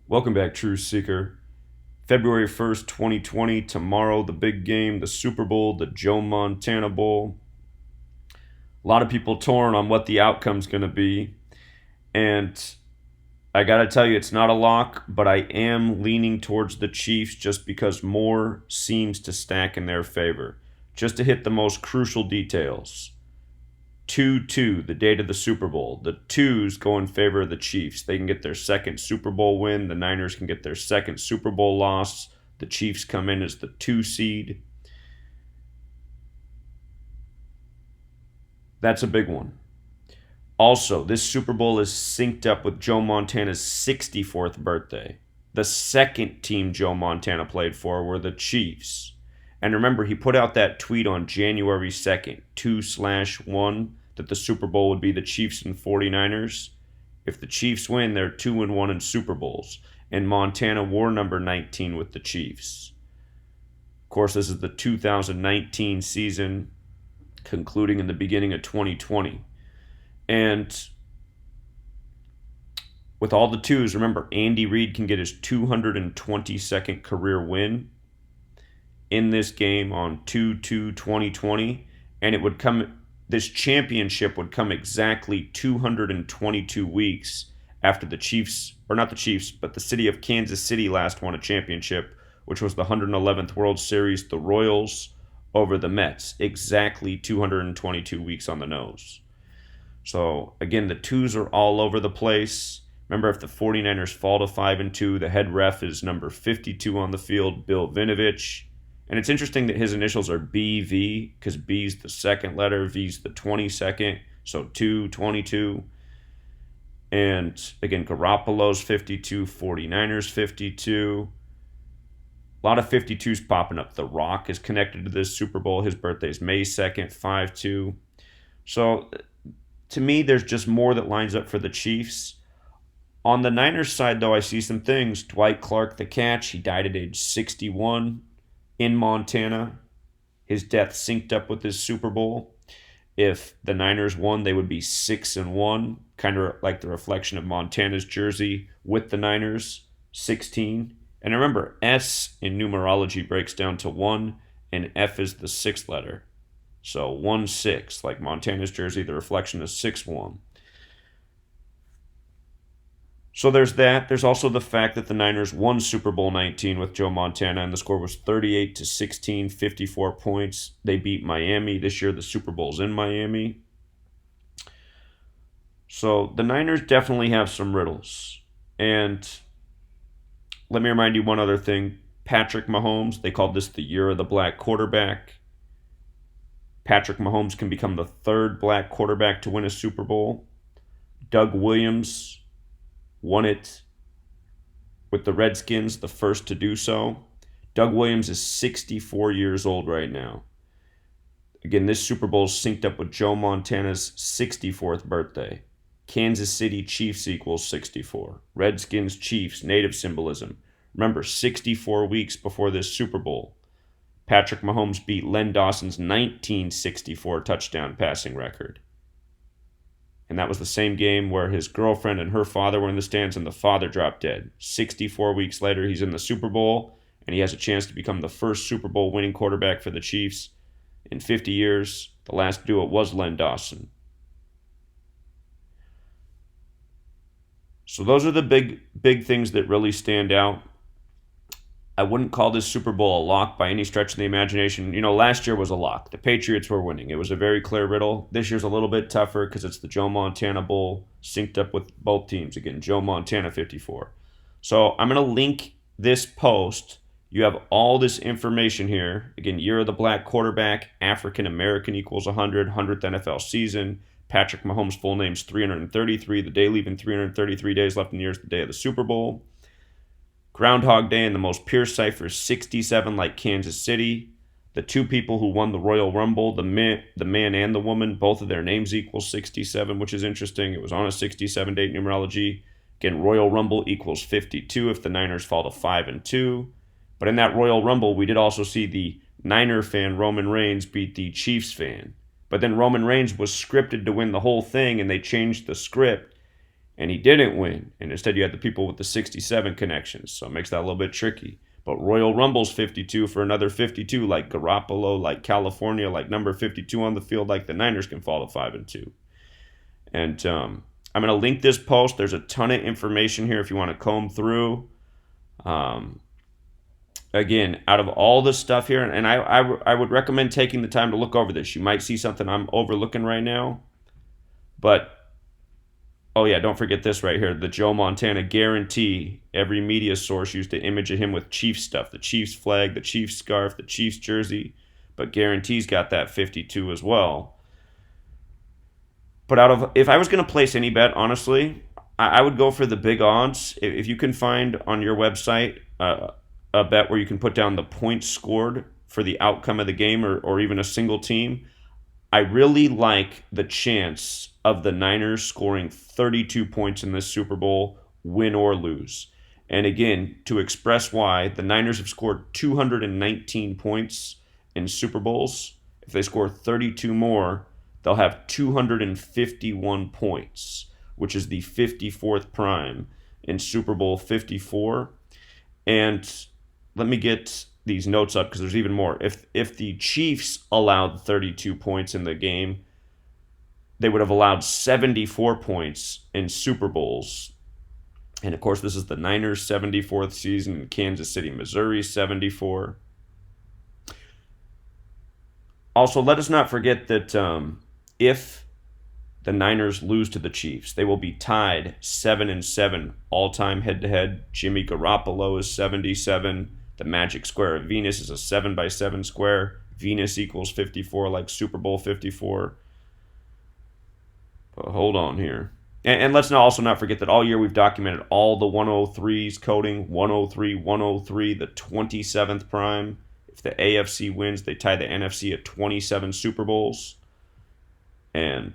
Welcome back, Truth Seeker. February 1st, 2020, tomorrow, the big game, the Super Bowl, the Joe Montana Bowl. A lot of people torn on what the outcome's going to be. And I got to tell you, it's not a lock, but I am leaning towards the Chiefs just because more seems to stack in their favor. Just to hit the most crucial details. 2-2, the date of the Super Bowl. The twos go in favor of the Chiefs. They can get their second Super Bowl win. The Niners can get their second Super Bowl loss. The Chiefs come in as the 2 seed. That's a big one. Also, this Super Bowl is synced up with Joe Montana's 64th birthday. The second team Joe Montana played for were the Chiefs. And remember, he put out that tweet on January 2nd, 2/1, that the Super Bowl would be the Chiefs and 49ers. If the Chiefs win, they're 2-1 in Super Bowls. And Montana wore number 19 with the Chiefs. Of course, this is the 2019 season, concluding in the beginning of 2020. And with all the twos, remember, Andy Reid can get his 222nd career win in this game on 2/2/2020, and it would come. This championship would come exactly 222 weeks after the Chiefs, or not the Chiefs, but the city of Kansas City last won a championship, which was the 111th World Series, the Royals over the Mets. Exactly 222 weeks on the nose. So, again, the twos are all over the place. Remember, if the 49ers fall to 5-2, the head ref is number 52 on the field, Bill Vinovich. And it's interesting that his initials are BV, because B's the second letter, V's the 22nd, so 222. And again, Garoppolo's 52, 49ers 52. A lot of 52s popping up. The Rock is connected to this Super Bowl. His birthday is May 2nd, 5-2. So to me, there's just more that lines up for the Chiefs. On the Niners side, though, I see some things. Dwight Clark, the catch, he died at age 61 in Montana. His death synced up with his Super Bowl. If the Niners won, they would be 6-1, kind of like the reflection of Montana's jersey with the Niners, 16. And remember, S in numerology breaks down to 1, and F is the sixth letter. So 1-6, like Montana's jersey, the reflection is 6-1. So there's that. There's also the fact that the Niners won Super Bowl 19 with Joe Montana, and the score was 38-16, 54 points. They beat Miami. This year the Super Bowl's in Miami. So the Niners definitely have some riddles. And let me remind you one other thing. Patrick Mahomes, they called this the year of the black quarterback. Patrick Mahomes can become the third black quarterback to win a Super Bowl. Doug Williams won it with the Redskins, the first to do so. Doug Williams is 64 years old right now. Again, this Super Bowl is synced up with Joe Montana's 64th birthday. Kansas City Chiefs equals 64. Redskins, Chiefs, native symbolism. Remember, 64 weeks before this Super Bowl, Patrick Mahomes beat Len Dawson's 1964 touchdown passing record. And that was the same game where his girlfriend and her father were in the stands and the father dropped dead. 64 weeks later, he's in the Super Bowl, and he has a chance to become the first Super Bowl winning quarterback for the Chiefs in 50 years. The last to do it was Len Dawson. So those are the big things that really stand out. I wouldn't call this Super Bowl a lock by any stretch of the imagination. You know, last year was a lock. The Patriots were winning. It was a very clear riddle. This year's a little bit tougher because it's the Joe Montana Bowl synced up with both teams. Again, Joe Montana 54. So I'm going to link this post. You have all this information here. Again, year of the black quarterback, African American equals 100, 100th NFL season. Patrick Mahomes' full name's 333. The day leaving 333 days left in the year is the day of the Super Bowl. Groundhog Day and the most pure cipher, 67 like Kansas City. The two people who won the Royal Rumble, the man and the woman, both of their names equal 67, which is interesting. It was on a 67 date numerology. Again, Royal Rumble equals 52 if the Niners fall to 5-2. But in that Royal Rumble, we did also see the Niner fan Roman Reigns beat the Chiefs fan. But then Roman Reigns was scripted to win the whole thing, and they changed the script. and he didn't win. And instead, you had the people with the 67 connections. So it makes that a little bit tricky. But Royal Rumble's 52 for another 52, like Garoppolo, like California, like number 52 on the field, like the Niners can fall to 5-2. And I'm going to link this post. There's a ton of information here if you want to comb through. Again, out of all this stuff here, and I would recommend taking the time to look over this. You might see something I'm overlooking right now. But oh yeah, don't forget this right here. The Joe Montana guarantee. Every media source used to image him with Chiefs stuff. The Chiefs flag, the Chiefs scarf, the Chiefs jersey. But guarantee's got that 52 as well. But if I was going to place any bet, honestly, I would go for the big odds. If you can find on your website a bet where you can put down the points scored for the outcome of the game or even a single team, I really like the chance of the Niners scoring 32 points in this Super Bowl, win or lose. And again, to express why, the Niners have scored 219 points in Super Bowls. If they score 32 more, they'll have 251 points, which is the 54th prime in Super Bowl 54. And let me get these notes up because there's even more. If the Chiefs allowed 32 points in the game, they would have allowed 74 points in Super Bowls. And of course, this is the Niners' 74th season, Kansas City, Missouri, 74. Also, let us not forget that if the Niners lose to the Chiefs, they will be tied 7-7 all-time head-to-head. Jimmy Garoppolo is 77. The magic square of Venus is a 7x7 square. Venus equals 54, like Super Bowl 54. But hold on here. And let's also not forget that all year we've documented all the 103s coding. 103, 103, the 27th prime. If the AFC wins, they tie the NFC at 27 Super Bowls. And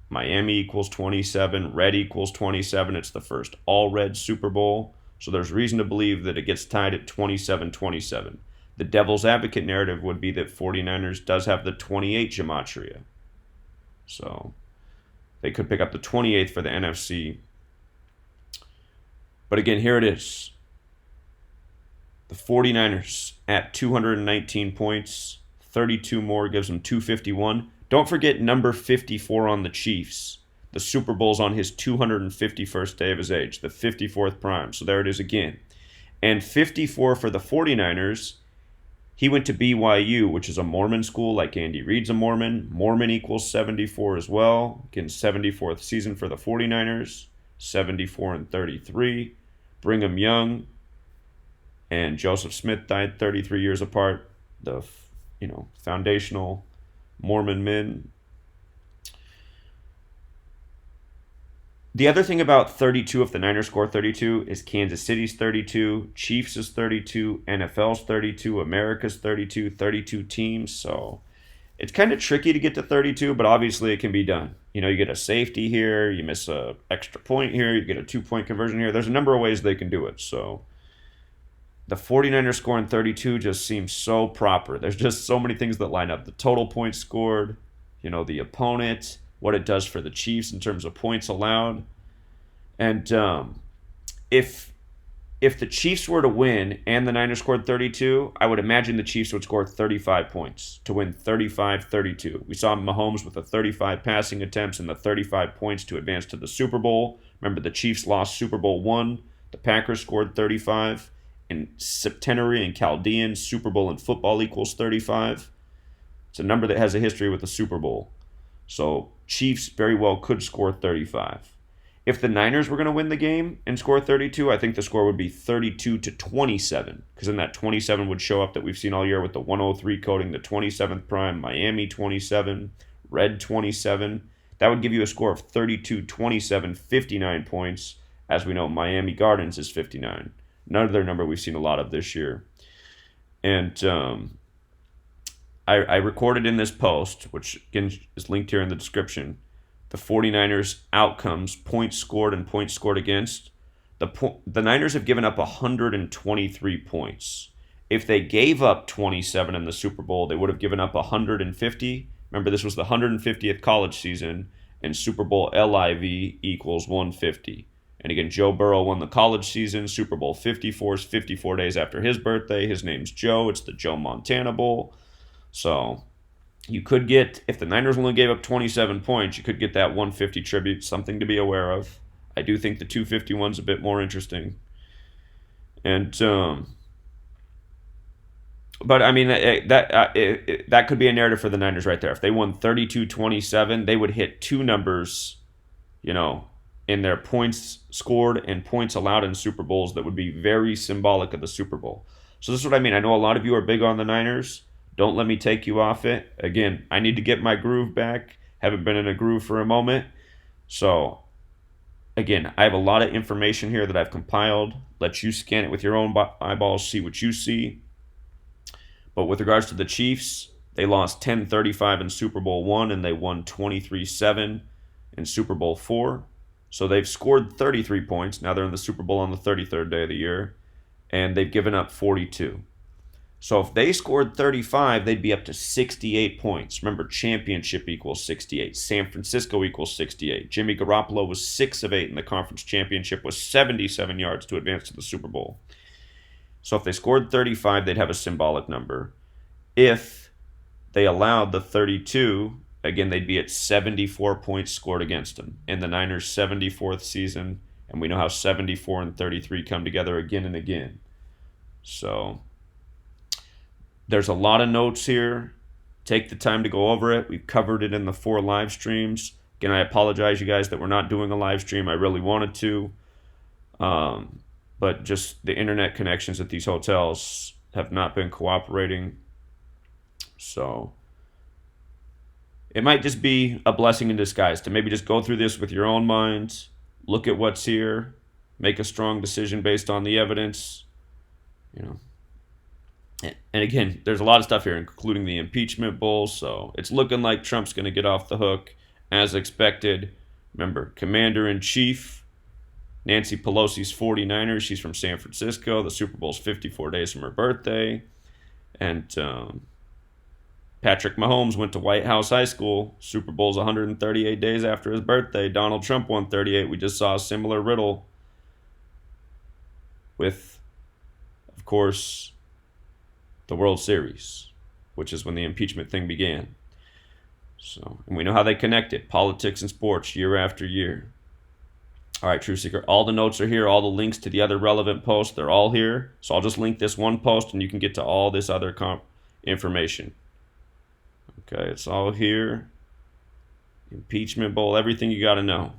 Miami equals 27. Red equals 27. It's the first all-red Super Bowl. So there's reason to believe that it gets tied at 27-27. The devil's advocate narrative would be that 49ers does have the 28 Gematria. So they could pick up the 28th for the NFC. But again, here it is. The 49ers at 219 points. 32 more gives them 251. Don't forget number 54 on the Chiefs. The Super Bowl's on his 251st day of his age, the 54th prime. So there it is again. And 54 for the 49ers, he went to BYU, which is a Mormon school, like Andy Reid's a Mormon. Mormon equals 74 as well. Again, 74th season for the 49ers, 74-33. Brigham Young and Joseph Smith died 33 years apart. The, foundational Mormon men. The other thing about 32, if the Niners score 32, is Kansas City's 32, Chiefs is 32, NFL's 32, America's 32, 32 teams. So it's kind of tricky to get to 32, but obviously it can be done. You get a safety here, you miss a extra point here, you get a 2-point conversion here. There's a number of ways they can do it. So the 49ers scoring 32 just seems so proper. There's just so many things that line up. The total points scored, the opponent, what it does for the Chiefs in terms of points allowed. And if the Chiefs were to win and the Niners scored 32, I would imagine the Chiefs would score 35 points to win 35-32. We saw Mahomes with the 35 passing attempts and the 35 points to advance to the Super Bowl. Remember, the Chiefs lost Super Bowl I. The Packers scored 35. In Septenary and Chaldean, Super Bowl in football equals 35. It's a number that has a history with the Super Bowl. So Chiefs very well could score 35. If the Niners were going to win the game and score 32, I think the score would be 32-27, because then that 27 would show up that we've seen all year with the 103 coding, the 27th prime, Miami 27, Red 27. That would give you a score of 32-27, 59 points. As we know, Miami Gardens is 59. Another number we've seen a lot of this year. And I recorded in this post, which again is linked here in the description, the 49ers outcomes, points scored and points scored against. The Niners have given up 123 points. If they gave up 27 in the Super Bowl, they would have given up 150. Remember, this was the 150th college season, and Super Bowl LIV equals 150. And again, Joe Burrow won the college season. Super Bowl 54 is 54 days after his birthday. His name's Joe. It's the Joe Montana Bowl. So you could get, if the Niners only gave up 27 points, you could get that 150 tribute, something to be aware of. I do think the 251's a bit more interesting. And, but I mean, that could be a narrative for the Niners right there. If they won 32-27, they would hit two numbers, in their points scored and points allowed in Super Bowls that would be very symbolic of the Super Bowl. So this is what I mean. I know a lot of you are big on the Niners. Don't let me take you off it. Again, I need to get my groove back. Haven't been in a groove for a moment. So, again, I have a lot of information here that I've compiled. Let you scan it with your own eyeballs, see what you see. But with regards to the Chiefs, they lost 10-35 in Super Bowl I, and they won 23-7 in Super Bowl IV. So they've scored 33 points. Now they're in the Super Bowl on the 33rd day of the year, and they've given up 42. So if they scored 35, they'd be up to 68 points. Remember, championship equals 68. San Francisco equals 68. Jimmy Garoppolo was 6 of 8 in the conference championship with 77 yards to advance to the Super Bowl. So if they scored 35, they'd have a symbolic number. If they allowed the 32, again, they'd be at 74 points scored against them in the Niners' 74th season. And we know how 74 and 33 come together again and again. So there's a lot of notes here. Take the time to go over it. We've covered it in the 4 live streams. Again, I apologize, you guys, that we're not doing a live stream. I really wanted to. But just the internet connections at these hotels have not been cooperating. So it might just be a blessing in disguise to maybe just go through this with your own minds, look at what's here, make a strong decision based on the evidence, And again, there's a lot of stuff here, including the impeachment bowl. So it's looking like Trump's going to get off the hook as expected. Remember, Commander-in-Chief, Nancy Pelosi's 49ers. She's from San Francisco. The Super Bowl's 54 days from her birthday. And Patrick Mahomes went to White House High School. Super Bowl's 138 days after his birthday. Donald Trump won 38. We just saw a similar riddle with, of course, the World Series, which is when the impeachment thing began. So, and we know how they connect it. Politics and sports year after year. All right, Truth Seeker, all the notes are here. All the links to the other relevant posts, they're all here. So I'll just link this one post and you can get to all this other information. Okay, it's all here. Impeachment bowl, everything you got to know.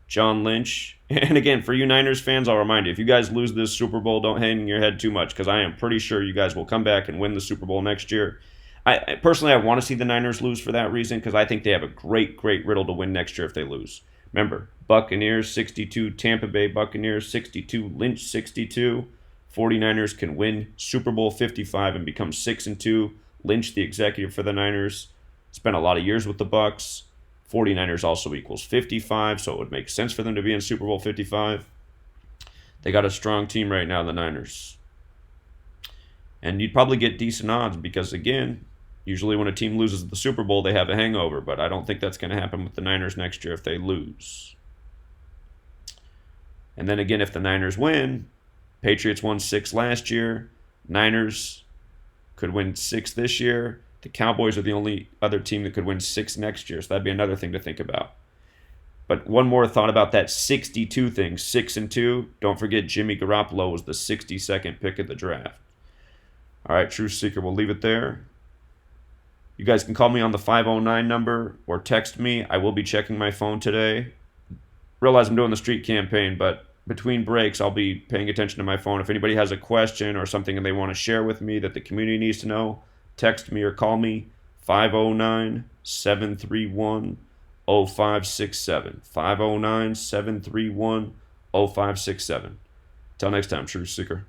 John Lynch. And again, for you Niners fans, I'll remind you, if you guys lose this Super Bowl, don't hang your head too much, because I am pretty sure you guys will come back and win the Super Bowl next year. I personally, I want to see the Niners lose for that reason, because I think they have a great, great riddle to win next year if they lose. Remember, Buccaneers 62, Tampa Bay Buccaneers 62, Lynch 62. 49ers can win Super Bowl 55 and become 6-2. Lynch, the executive for the Niners, spent a lot of years with the Bucs. 49ers also equals 55, so it would make sense for them to be in Super Bowl 55. They got a strong team right now, the Niners. And you'd probably get decent odds because, again, usually when a team loses the Super Bowl, they have a hangover, but I don't think that's going to happen with the Niners next year if they lose. And then again, if the Niners win, Patriots won 6 last year. Niners could win 6 this year. The Cowboys are the only other team that could win 6 next year, so that'd be another thing to think about. But one more thought about that 62 thing, 6-2. Don't forget Jimmy Garoppolo was the 62nd pick of the draft. All right, Truth Seeker, we'll leave it there. You guys can call me on the 509 number or text me. I will be checking my phone today. Realize I'm doing the street campaign, but between breaks, I'll be paying attention to my phone. If anybody has a question or something they want to share with me that the community needs to know, text me or call me, 509-731-0567. 509-731-0567. Till next time, Truth Seeker.